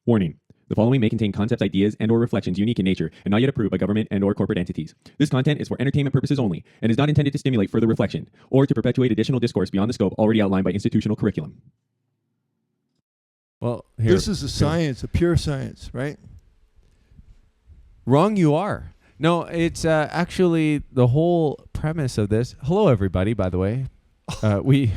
Warning. The following may contain concepts, ideas, and/or reflections unique in nature and not yet approved by government and/or corporate entities. This content is for entertainment purposes only and is not intended to stimulate further reflection or to perpetuate additional discourse beyond the scope already outlined by institutional curriculum. Well, here. This is a science, a pure science, right? Wrong you are. No, it's actually the whole premise of this. Hello, everybody, by the way. We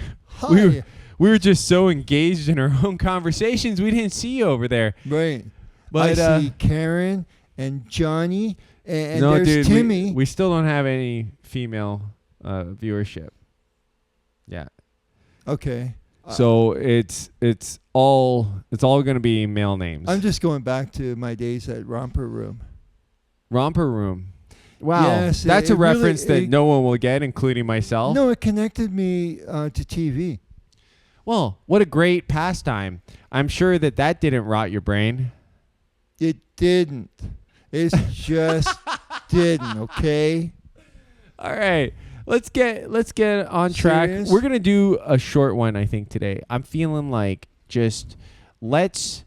were just so engaged in our own conversations, we didn't see you over there. Right. But I see Karen and Johnny and no, there's dude, Timmy. we still don't have any female viewership. Yeah. Okay. So it's all going to be male names. I'm just going back to my days at Romper Room. Romper Room. Wow. Yes, that's a reference really, that no one will get, including myself. No, it connected me to TV. Well, what a great pastime. I'm sure that didn't rot your brain. It didn't. It just didn't, okay? All right. Let's get on track. Serious? We're going to do a short one, I think, today. I'm feeling like just let's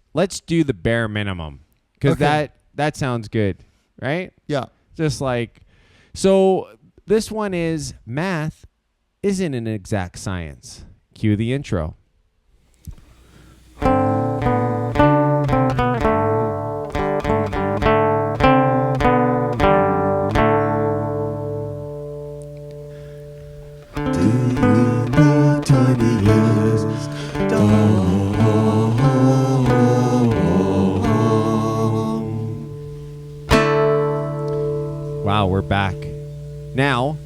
do the bare minimum because that sounds good, right? Yeah. Just like, so this one is math isn't an exact science. Cue the intro. Wow, we're back. Now,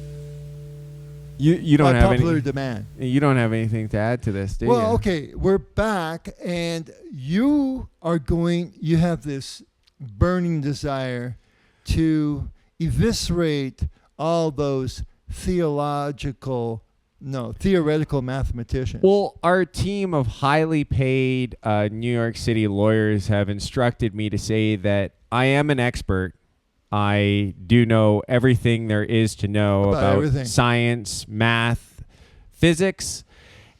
you don't By have popular any demand. You don't have anything to add to this, do you? Well, okay, we're back, and you have this burning desire to eviscerate all those theoretical mathematicians. Well, our team of highly paid New York City lawyers have instructed me to say that I am an expert. I do know everything there is to know about everything. Science, math, physics,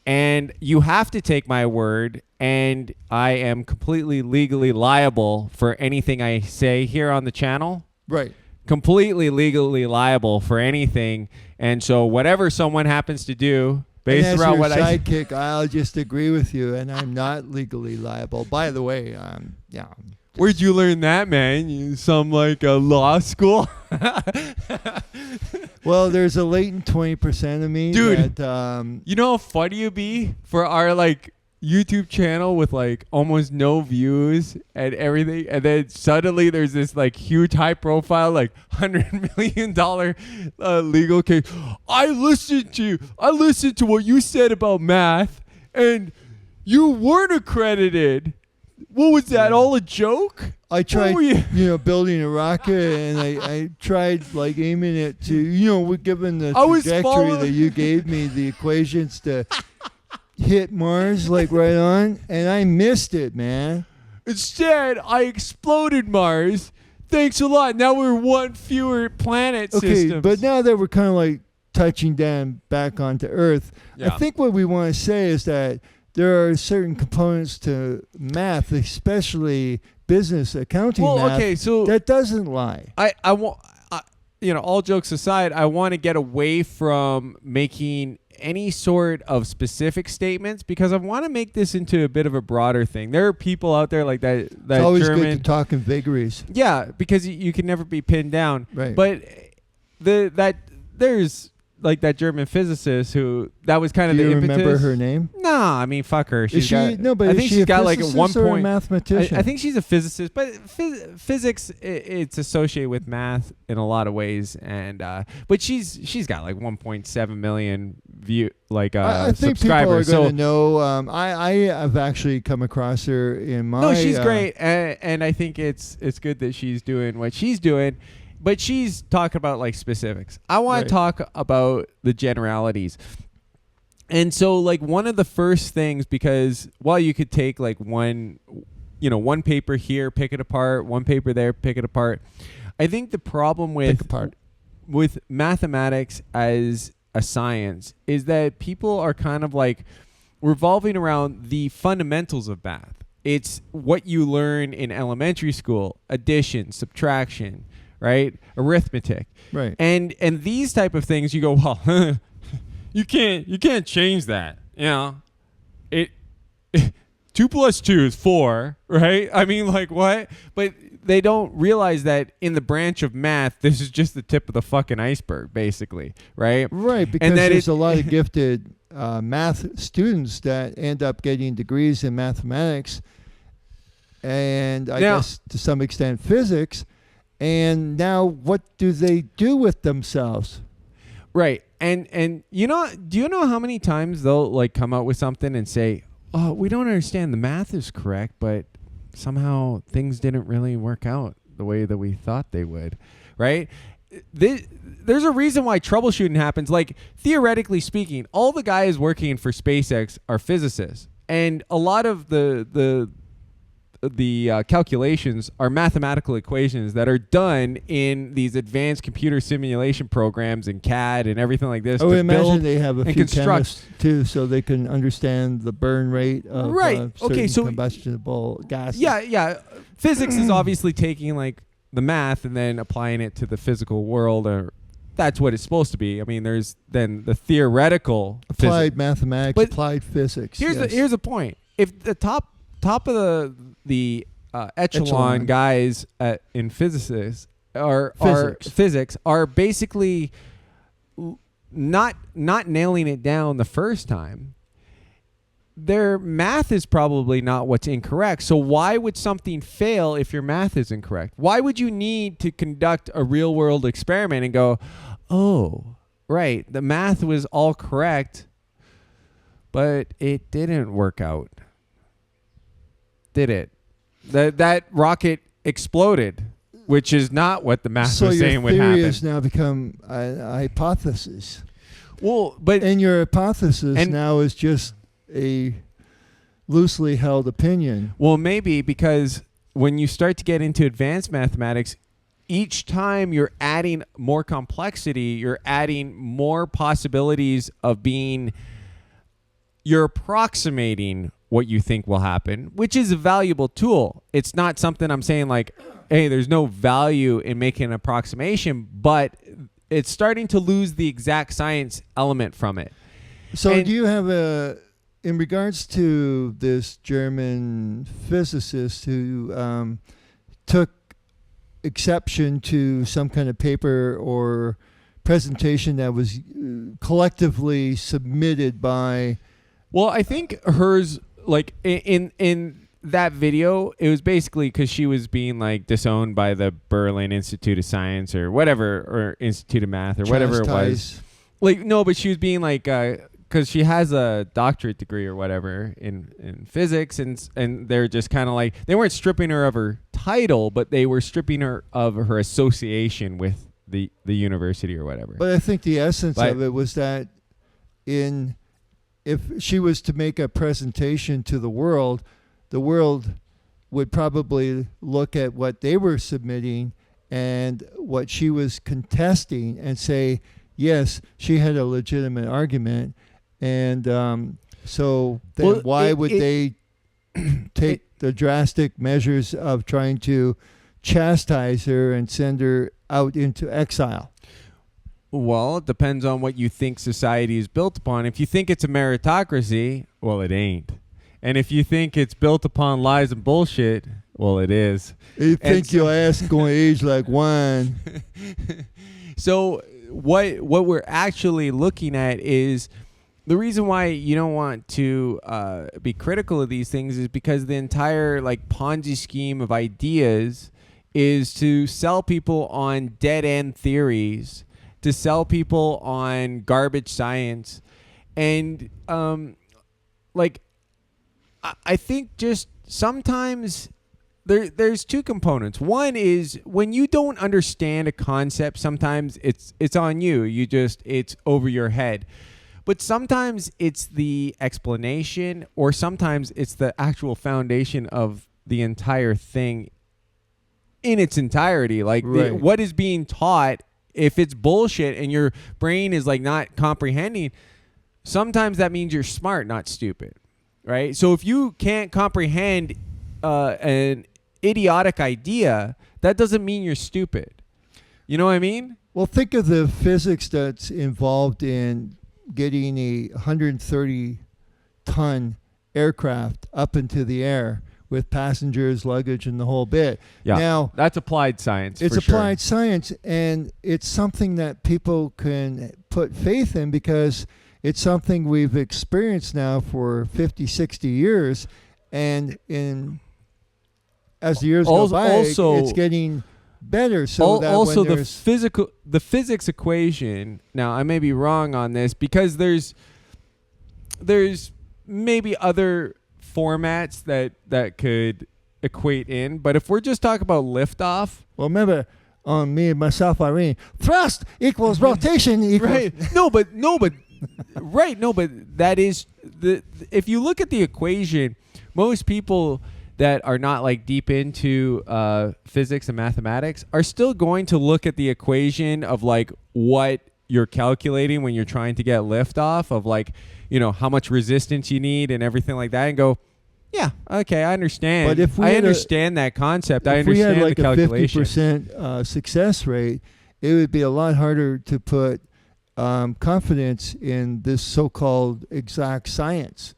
and you have to take my word, and I am completely legally liable for anything I say here on the channel. Right. Completely legally liable for anything, and so whatever someone happens to do based around what I sidekick, I'll just agree with you, and I'm not legally liable. By the way, yeah. Where'd you learn that, man? Some like a law school? Well, there's a latent 20% of me. Dude, that, you know how funny it'd be for our like YouTube channel with like almost no views and everything, and then suddenly there's this like huge high profile like $100 million legal case. I listened to what you said about math, and you weren't accredited. What was that? Yeah. All a joke? I tried, building a rocket, and I tried like aiming it to, given the trajectory that you gave me, the equations to hit Mars like right on, and I missed it, man. Instead, I exploded Mars. Thanks a lot. Now we're one fewer planet systems. Okay, but now that we're kind of like touching down back onto Earth, yeah. I think what we want to say is that there are certain components to math, especially business accounting math, okay, so that doesn't lie. I want, all jokes aside, I want to get away from making any sort of specific statements because I want to make this into a bit of a broader thing. There are people out there like that. It's always German, good to talk in vagaries. Yeah, because you can never be pinned down. Right. But there's like that German physicist who that was kind of the impetus. Do you remember her name? Nah, I mean, fuck her. I think she's got like a 1 or a point. mathematician? I think she's a physicist, but physics it's associated with math in a lot of ways, and but she's got like 1.7 million I think subscribers. People are going to know. I have actually come across her in my. No, she's great, and I think it's good that she's doing what she's doing. But she's talking about like specifics. I want to talk about the generalities. And so like one of the first things, because while you could take like one paper here, pick it apart, one paper there, pick it apart. I think the problem with mathematics as a science is that people are kind of like revolving around the fundamentals of math. It's what you learn in elementary school: addition, subtraction, right? Arithmetic. Right. And these type of things, you go, well, you can't change that. You know, it 2 + 2 is 4, right? I mean, like, what? But they don't realize that in the branch of math, this is just the tip of the fucking iceberg, basically, right? Right, because there's a lot of gifted math students that end up getting degrees in mathematics and I guess to some extent physics. And now what do they do with themselves? Right. And you know, do you know how many times they'll like come out with something and say, "Oh, we don't understand, the math is correct, but somehow things didn't really work out the way that we thought they would," right? There's a reason why troubleshooting happens. Like, theoretically speaking, all the guys working for SpaceX are physicists, and a lot of the calculations are mathematical equations that are done in these advanced computer simulation programs and CAD and everything like this. I would imagine they have a few construct chemists too, so they can understand the burn rate of certain combustible gases. Yeah. Physics is obviously taking like the math and then applying it to the physical world, or that's what it's supposed to be. I mean, there's then the theoretical applied mathematics, applied physics. Here's the point: if the top of the echelon guys in physics are basically not nailing it down the first time, their math is probably not what's incorrect. So why would something fail if your math is incorrect? Why would you need to conduct a real world experiment and go, oh, right, the math was all correct, but it didn't work out? Did it? That rocket exploded, which is not what the math was saying would happen. So your theory has now become a hypothesis. Well, and your hypothesis now is just a loosely held opinion. Well, maybe, because when you start to get into advanced mathematics, each time you're adding more complexity, you're adding more possibilities of you're approximating what you think will happen, which is a valuable tool. It's not something I'm saying like, hey, there's no value in making an approximation, but it's starting to lose the exact science element from it. So do you have in regards to this German physicist who took exception to some kind of paper or presentation that was collectively submitted by... Well, I think hers, like in that video, it was basically because she was being like disowned by the Berlin Institute of Science or whatever, or Institute of Math or whatever it was. Like, no, but she was being like, because she has a doctorate degree or whatever in physics, and they're just kind of like, they weren't stripping her of her title, but they were stripping her of her association with the university or whatever. But I think the essence of it was that if she was to make a presentation to the world would probably look at what they were submitting and what she was contesting and say, yes, she had a legitimate argument. And so then why would they take the drastic measures of trying to chastise her and send her out into exile? Well, it depends on what you think society is built upon. If you think it's a meritocracy, well, it ain't. And if you think it's built upon lies and bullshit, well, it is. You think your ass is going to age like wine. So what we're actually looking at is the reason why you don't want to be critical of these things is because the entire like Ponzi scheme of ideas is to sell people on dead-end theories, to sell people on garbage science. And I think just sometimes there's two components. One is when you don't understand a concept, sometimes it's on you. It's over your head. But sometimes it's the explanation, or sometimes it's the actual foundation of the entire thing in its entirety. Like what is being taught, if it's bullshit and your brain is like not comprehending, sometimes that means you're smart, not stupid, right? So if you can't comprehend an idiotic idea, that doesn't mean you're stupid. You know what I mean? Well, think of the physics that's involved in getting a 130-ton aircraft up into the air with passengers, luggage, and the whole bit. Yeah, now, that's applied science. It's for applied sure. science, and it's something that people can put faith in because it's something we've experienced now for 50, 60 years. And as the years go by, it's getting better. So that also when the physics equation. Now, I may be wrong on this because there's maybe other formats that could equate in, but if we're just talking about liftoff, well, remember on me and myself, Irene, thrust equals rotation equals right? But that is if you look at the equation, most people that are not like deep into physics and mathematics are still going to look at the equation of like what you're calculating when you're trying to get liftoff of like, you know, how much resistance you need and everything like that, and go, yeah, okay, I understand. But if we understand that concept, I understand we had like the calculation. a 50% success rate, it would be a lot harder to put confidence in this so-called exact science.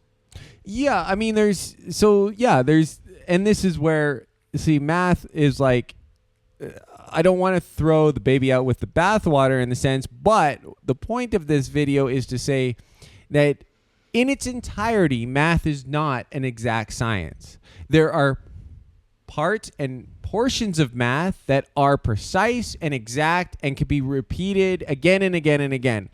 Yeah, I mean, and this is where, see, math is like, I don't want to throw the baby out with the bathwater in the sense, but the point of this video is to say that in its entirety, math is not an exact science. There are parts and portions of math that are precise and exact and can be repeated again and again and again.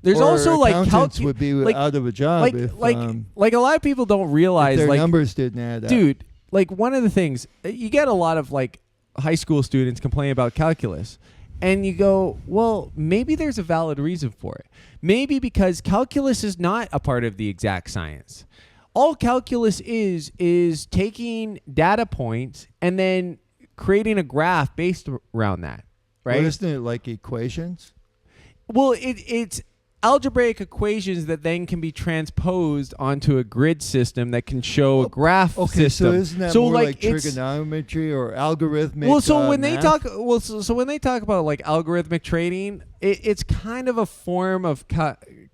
There's or also like accountants would be out of a job like a lot of people don't realize their like numbers didn't add up. Dude, like one of the things you get a lot of like high school students complain about calculus, and you go, well, maybe there's a valid reason for it. Maybe because calculus is not a part of the exact science. All calculus is taking data points and then creating a graph based around that, right? Well, isn't it like equations? Well, it's algebraic equations that then can be transposed onto a grid system that can show a graph system. So isn't that more like trigonometry or algorithmic? Well, so when they math? so when they talk about like algorithmic trading, it's kind of a form of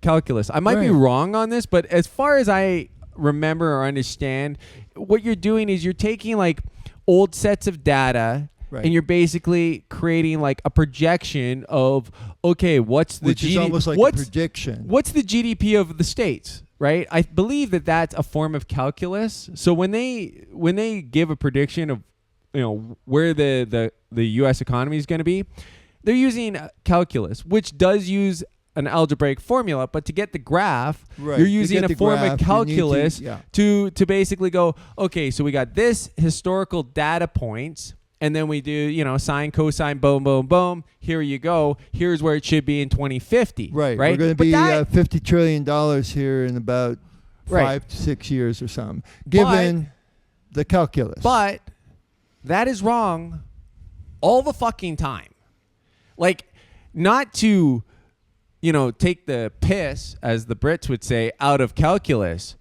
calculus. I might be wrong on this, but as far as I remember or understand, what you're doing is you're taking like old sets of data. Right. And you're basically creating like a projection of, okay, what's the Which is almost like a prediction. What's the GDP of the states, right? I believe that that's a form of calculus. So when they give a prediction of, you know, where the U.S. economy is going to be, they're using calculus, which does use an algebraic formula, but to get the graph, you're using a form of calculus to basically go, okay, so we got this historical data points. And then we do, you know, sine, cosine, boom, boom, boom. Here you go. Here's where it should be in 2050. Right. We're going to be $50 trillion here in about 5 to 6 years or something, given the calculus. But that is wrong all the fucking time. Like, not to, you know, take the piss, as the Brits would say, out of calculus,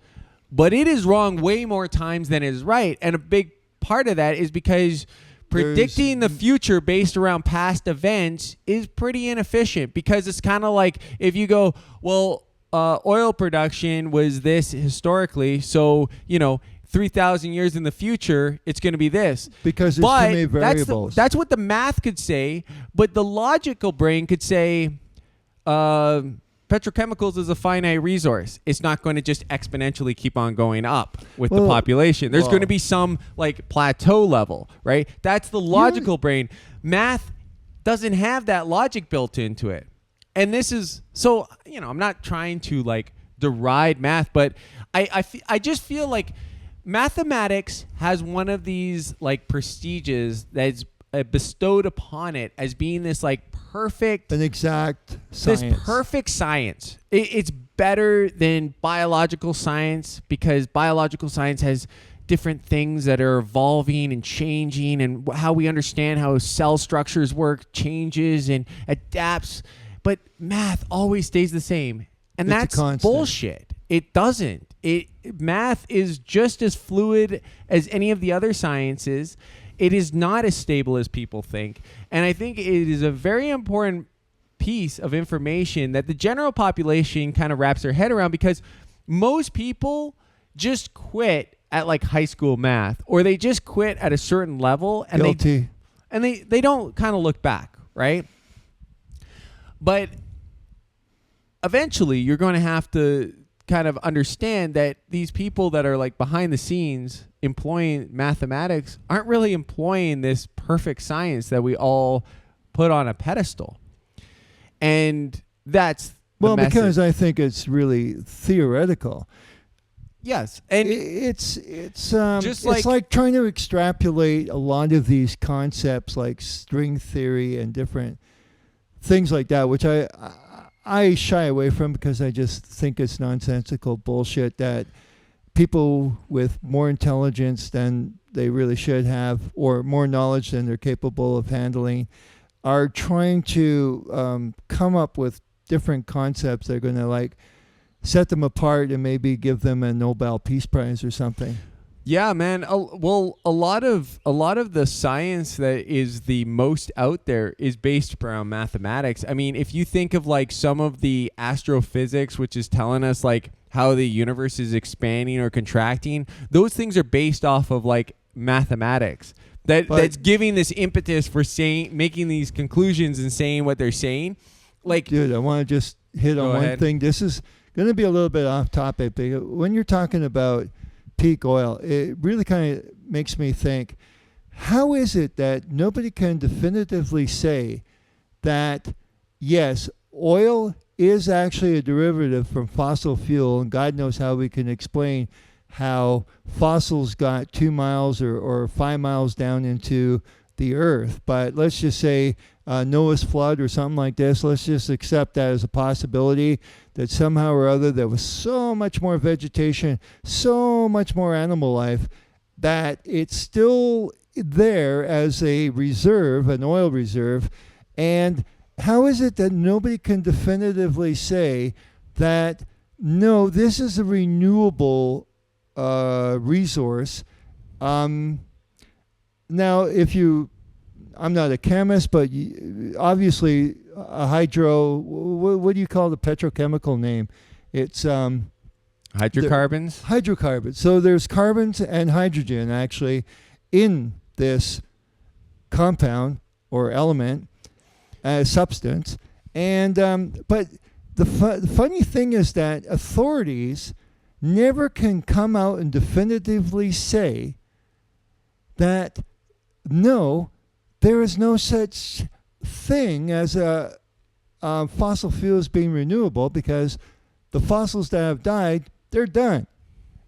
but it is wrong way more times than it is right. And a big part of that is because predicting the future based around past events is pretty inefficient, because it's kind of like if you go, well, oil production was this historically, so, you know, 3,000 years in the future, it's going to be this. Because there's too many variables. That's what the math could say, but the logical brain could say, petrochemicals is a finite resource. It's not going to just exponentially keep on going up with the population. There's going to be some like plateau level, right? That's the logical brain. Math doesn't have that logic built into it. And this is, so, you know, I'm not trying to like deride math, but I just feel like mathematics has one of these like prestiges that's bestowed upon it as being this like perfect, an exact science. This perfect science. It's better than biological science, because biological science has different things that are evolving and changing, and how we understand how cell structures work changes and adapts. But math always stays the same, and that's bullshit. It doesn't. math is just as fluid as any of the other sciences. It is not as stable as people think. And I think it is a very important piece of information that the general population kind of wraps their head around, because most people just quit at like high school math, or they just quit at a certain level and they don't kind of look back, right? But eventually you're going to have to kind of understand that these people that are like behind the scenes employing mathematics aren't really employing this perfect science that we all put on a pedestal. And that's the message. Because I think it's really theoretical. Yes, and it's like trying to extrapolate a lot of these concepts like string theory and different things like that, which I shy away from because I just think it's nonsensical bullshit that people with more intelligence than they really should have, or more knowledge than they're capable of handling, are trying to come up with different concepts that are going to like set them apart and maybe give them a Nobel Peace Prize or something. Yeah, man. Well, a lot of the science that is the most out there is based around mathematics. I mean, if you think of like some of the astrophysics, which is telling us like how the universe is expanding or contracting, those things are based off of like mathematics. That's giving this impetus for making these conclusions and saying what they're saying. Like, dude, I want to just hit on one thing. This is going to be a little bit off topic, but when you're talking about peak oil, it really kind of makes me think, how is it that nobody can definitively say that, yes, oil is actually a derivative from fossil fuel, and God knows how we can explain how fossils got 2 miles or 5 miles down into the earth. But let's just say Noah's flood or something like this, let's just accept that as a possibility, that somehow or other there was so much more vegetation, so much more animal life, that it's still there as a reserve, an oil reserve. And how is it that nobody can definitively say that, no, this is a renewable resource? Now, I'm not a chemist, but obviously a what do you call the petrochemical name? It's hydrocarbons. Hydrocarbons. So there's carbons and hydrogen actually in this compound or element, substance. And but the funny thing is that authorities never can come out and definitively say that, no, there is no such thing as a fossil fuels being renewable, because the fossils that have died, they're done.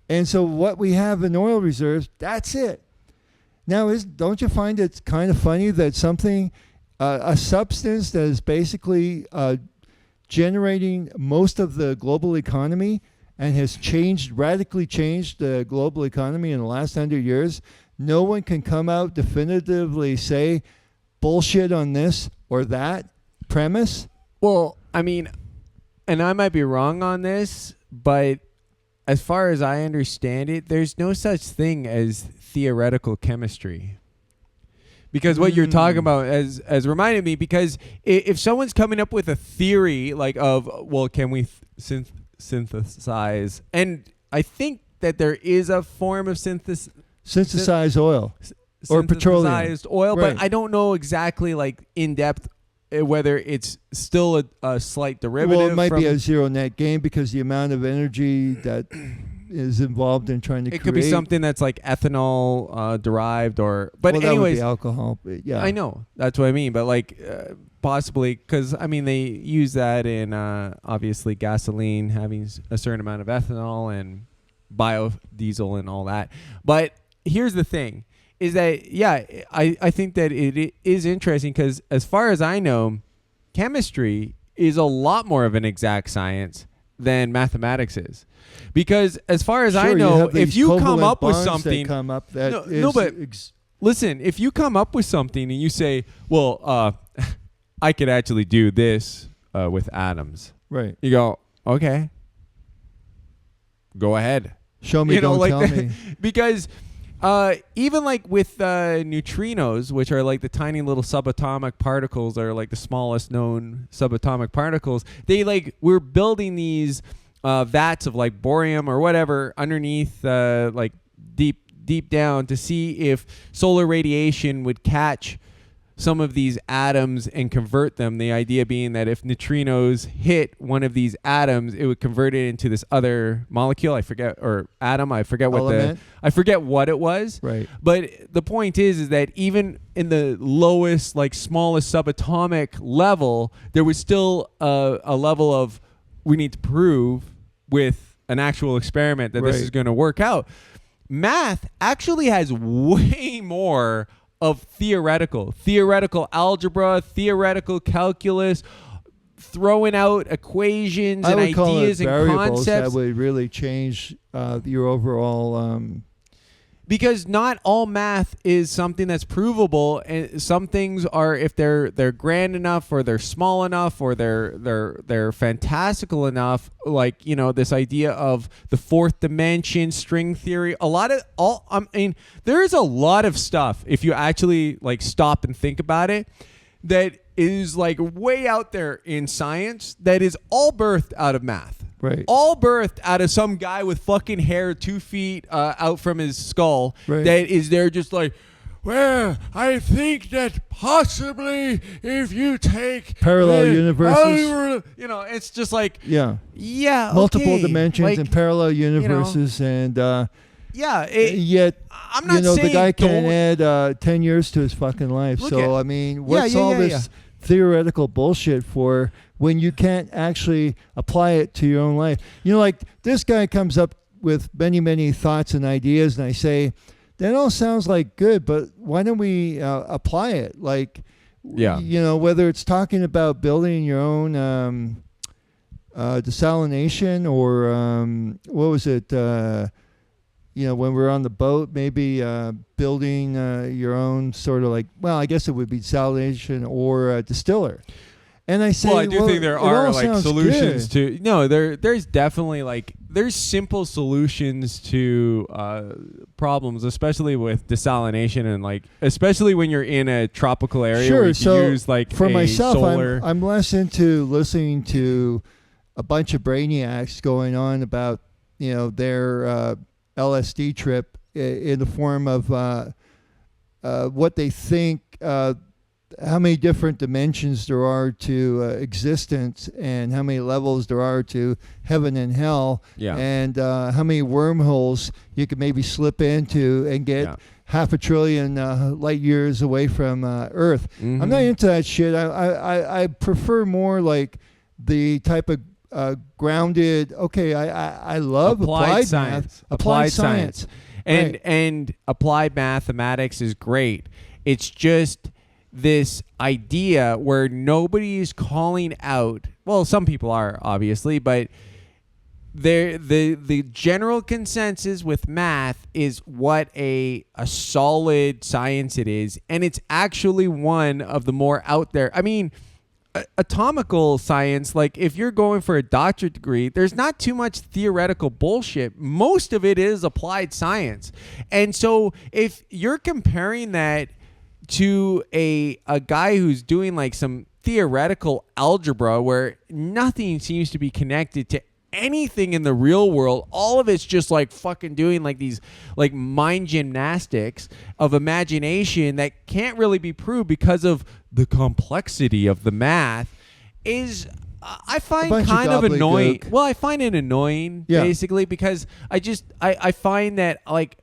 And so what we have in oil reserves, that's it. Now, don't you find it kind of funny that something, a substance that is basically generating most of the global economy and has radically changed the global economy in the last 100 years, no one can come out definitively say bullshit on this or that premise? Well, I mean, and I might be wrong on this, but as far as I understand it, there's no such thing as theoretical chemistry. Because what you're talking about has reminded me, because if someone's coming up with a theory like of, well, can we synthesize, and I think that there is a form of synthesized oil or petroleum. Synthesized oil, right. But I don't know exactly like in depth whether it's still a slight derivative. Well, it might be a zero net gain because the amount of energy that is involved in trying to create. It could be something that's like ethanol derived, but anyways, that would be alcohol. But yeah, I know, that's what I mean. But like possibly, because I mean they use that in obviously gasoline having a certain amount of ethanol and biodiesel and all that. But here's the thing, is that, yeah, I think that it is interesting because as far as I know, chemistry is a lot more of an exact science than mathematics is. Because as far as I know, if you come up with something, listen, if you come up with something and you say, well, I could actually do this with atoms. Right. You go, okay, go ahead. Show me, don't tell me. Because even like with neutrinos, which are like the tiny little subatomic particles, are like the smallest known subatomic particles, we're building these vats of like borium or whatever underneath like deep down to see if solar radiation would catch some of these atoms and convert them. The idea being that if neutrinos hit one of these atoms, it would convert it into this other molecule. I forget, or atom. I forget what it was. Right. But the point is that even in the lowest, like smallest subatomic level, there was still a level of we need to prove with an actual experiment that this is going to work out. Math actually has way more of theoretical algebra, theoretical calculus, throwing out equations and ideas and concepts that would really change your overall. Because not all math is something that's provable, and some things are, if they're grand enough, or they're small enough, or they're fantastical enough. Like, this idea of the fourth dimension, string theory. There is a lot of stuff, if you actually like stop and think about it, that is like way out there in science that is all birthed out of math. Right. All birthed out of some guy with fucking hair 2 feet out from his skull that is there just like, well, I think that possibly if you take parallel universes, it's just like multiple dimensions and parallel universes, and yet I'm not saying the guy can add 10 years to his fucking life. What's all this theoretical bullshit for when you can't actually apply it to your own life? Like this guy comes up with many, many thoughts and ideas, and I say, that all sounds like good, but why don't we apply it? Like, whether it's talking about building your own desalination, or what was it? When we're on the boat, maybe building your own sort of like, well, I guess it would be desalination or a distiller. And I say, well, I do think there are like solutions to. No, there's definitely there's simple solutions to problems, especially with desalination, and especially when you're in a tropical area where you can use for myself, solar. I'm less into listening to a bunch of brainiacs going on about their LSD trip in the form of what they think. How many different dimensions there are to existence, and how many levels there are to heaven and hell, and how many wormholes you could maybe slip into and get 500 billion light years away from Earth. I'm not into that shit. I prefer more like the type of grounded. Okay, I love applied science. Applied science. And applied mathematics is great. It's just this idea where nobody is calling out. Well, some people are, obviously, but the general consensus with math is what a solid science it is, and it's actually one of the more out there. I mean, atomical science, like if you're going for a doctorate degree, there's not too much theoretical bullshit. Most of it is applied science. And so if you're comparing that to a guy who's doing like some theoretical algebra where nothing seems to be connected to anything in the real world, all of it's just like fucking doing like these like mind gymnastics of imagination that can't really be proved because of the complexity of the math, is I find kind of annoying. Well, I find it annoying basically because I find that like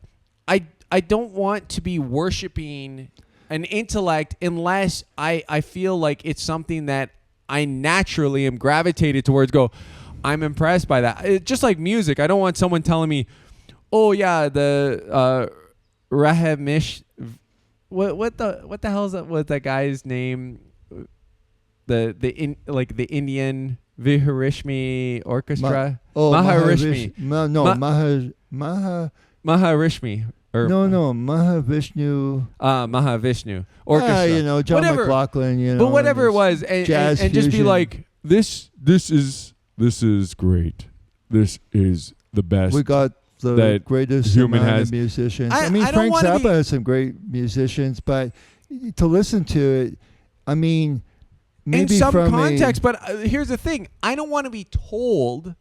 I don't want to be worshiping an intellect unless I feel like it's something that I naturally am gravitated towards. I'm impressed by that. It's just like music. I don't want someone telling me, oh yeah, the Rahab Mish. What the hell is that? What that guy's name? The Indian Viharishmi Orchestra. Maharishmi. Maharishmi. Mahavishnu. Mahavishnu Orchestra. John McLaughlin. But whatever it was, and just be like, this is great. This is the best. We got the that greatest human amount has. of musicians. I mean, don't Frank wanna Zappa be- has some great musicians, but to listen to it, I mean, maybe in some from context. But here's the thing: I don't want to be told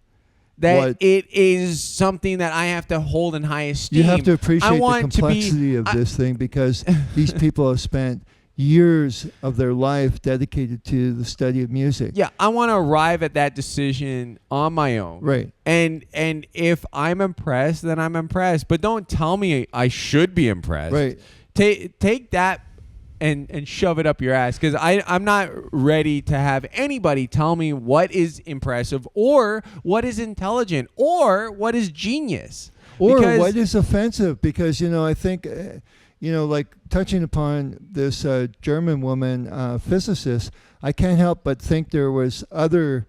that What? it is something that I have to hold in high esteem. you have to appreciate the want to be- complexity of this thing because these people have spent years of their life dedicated to the study of music. Yeah, I want to arrive at that decision on my own. Right. And if I'm impressed, then I'm impressed. But don't tell me I should be impressed. Right. Take that and shove it up your ass, because I'm not ready to have anybody tell me what is impressive or what is intelligent or what is genius. Or Because- what is offensive? Because, I think, like touching upon this German woman physicist, I can't help but think there was other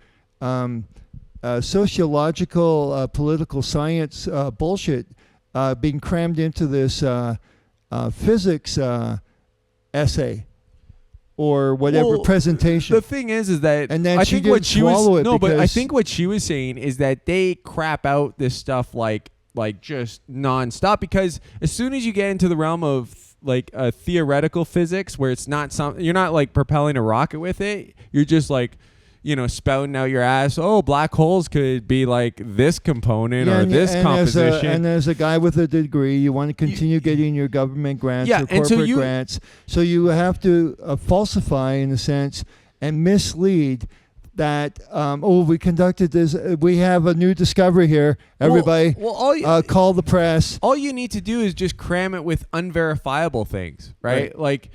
sociological, political science bullshit being crammed into this physics essay or whatever Well, presentation. The thing is that And then I she think what didn't she was swallow it no, but I because- think what she was saying is that they crap out this stuff like just nonstop, because as soon as you get into the realm of like theoretical physics, where it's not you're not like propelling a rocket with it, you're just like spouting out your ass. Oh, black holes could be like this component or this composition. As a guy with a degree, you want to continue getting your government grants or and so corporate grants. So you have to falsify, in a sense, and mislead that, we conducted this. We have a new discovery here. Everybody, call the press. All you need to do is just cram it with unverifiable things, right? Like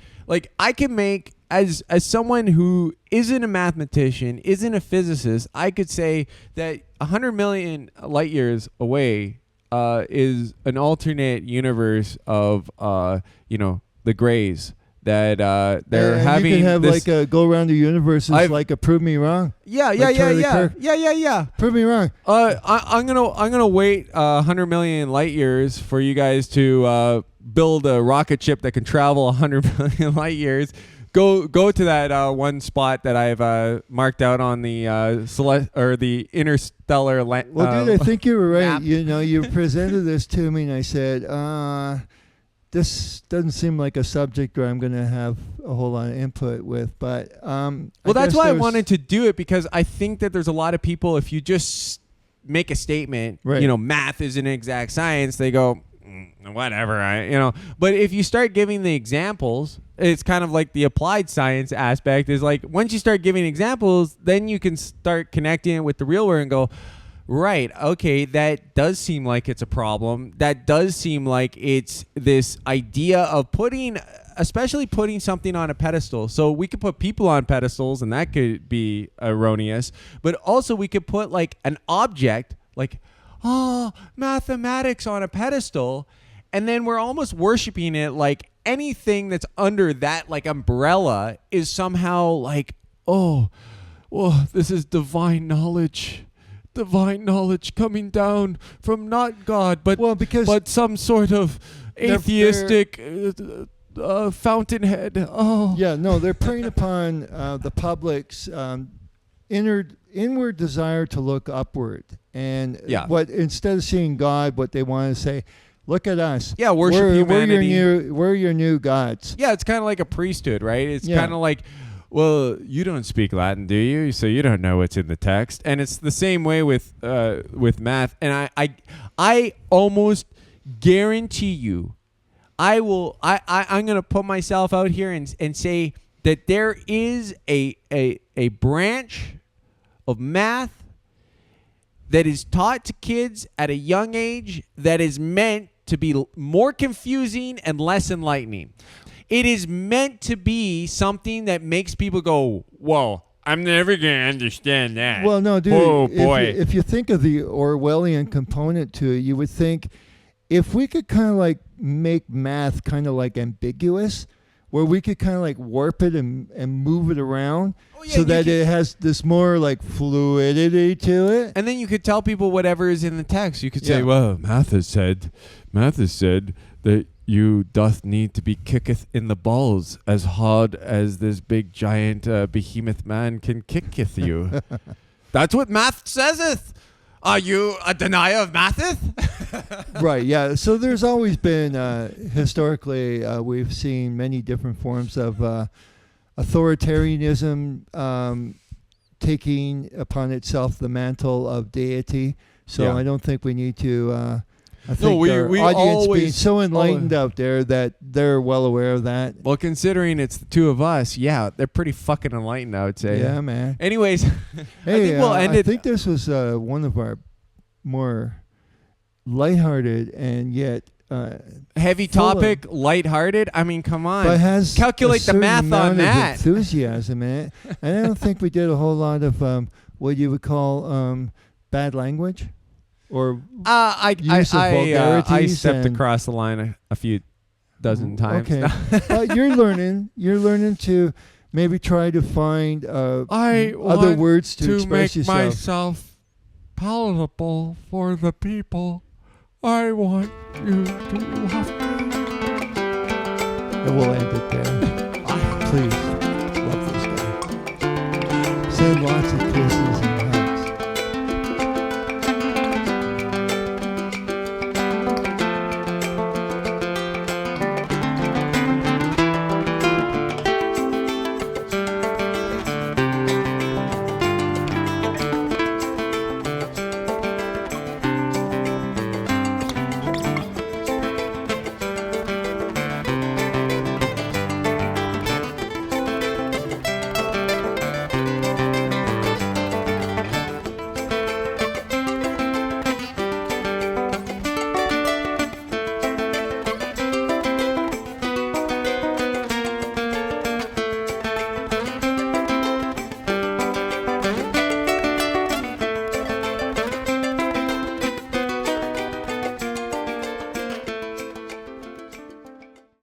I can make, as someone who isn't a mathematician, isn't a physicist, I could say that 100 million light years away is an alternate universe of the Greys that they're having. You can have this, like a go around the universe is like a prove me wrong. Yeah. Prove me wrong. I'm gonna wait 100 million light years for you guys to build a rocket ship that can travel 100 million light years. Go to that one spot that I've marked out on the the interstellar. Well, dude, I think you were right. map. You presented this to me, and I said, this doesn't seem like a subject where I'm going to have a whole lot of input with. But that's why I wanted to do it, because I think that there's a lot of people, if you just make a statement, math is an exact science, they go, whatever, But if you start giving the examples, it's kind of like the applied science aspect is like, once you start giving examples, then you can start connecting it with the real world and go, right, okay, that does seem like it's a problem. That does seem like it's this idea of especially putting something on a pedestal. So we could put people on pedestals, and that could be erroneous. But also we could put like an object, like, mathematics on a pedestal, and then we're almost worshiping it like anything that's under that like umbrella is somehow like, this is divine knowledge coming down from not God, but some sort of atheistic fountainhead. They're preying upon the public's inward desire to look upward, and what instead of seeing God, what they want to say, look at us. Yeah, worship humanity. We're your new gods. Yeah, it's kind of like a priesthood, right? It's kind of like, well, you don't speak Latin, do you? So you don't know what's in the text. And it's the same way with math. And I almost guarantee you, I'm going to put myself out here and say that there is a branch of math that is taught to kids at a young age that is meant to be more confusing and less enlightening. It is meant to be something that makes people go, whoa, I'm never going to understand that. Well, no, dude. Oh, boy. If you think of the Orwellian component to it, you would think if we could kind of like make math kind of like ambiguous, where we could kind of like warp it and move it around so that it has this more like fluidity to it. And then you could tell people whatever is in the text. You could say, well, math has said that you doth need to be kicketh in the balls as hard as this big giant behemoth man can kicketh you. That's what math sayseth. Are you a denier of Mathis? Right, yeah. So there's always been, historically, we've seen many different forms of authoritarianism taking upon itself the mantle of deity. So Yeah. I don't think we need to... I think we our audience being always- so enlightened out there that they're well aware of that. Well, considering it's the two of us, yeah, they're pretty fucking enlightened, I would say. Yeah, man. Anyways, I Hey, think we'll end I it. think this was one of our more lighthearted and yet Heavy full of- topic, lighthearted. I mean, come on. but has Calculate a the certain math on amount of that. enthusiasm in it. And I don't think we did a whole lot of what you would call bad language or I use of vulgarities stepped and- across the line a few dozen times. Okay, but you're learning. You're learning to maybe try to find I other want words to to express make yourself. myself palatable for the people. I want you to love me. And we'll end it there. Please.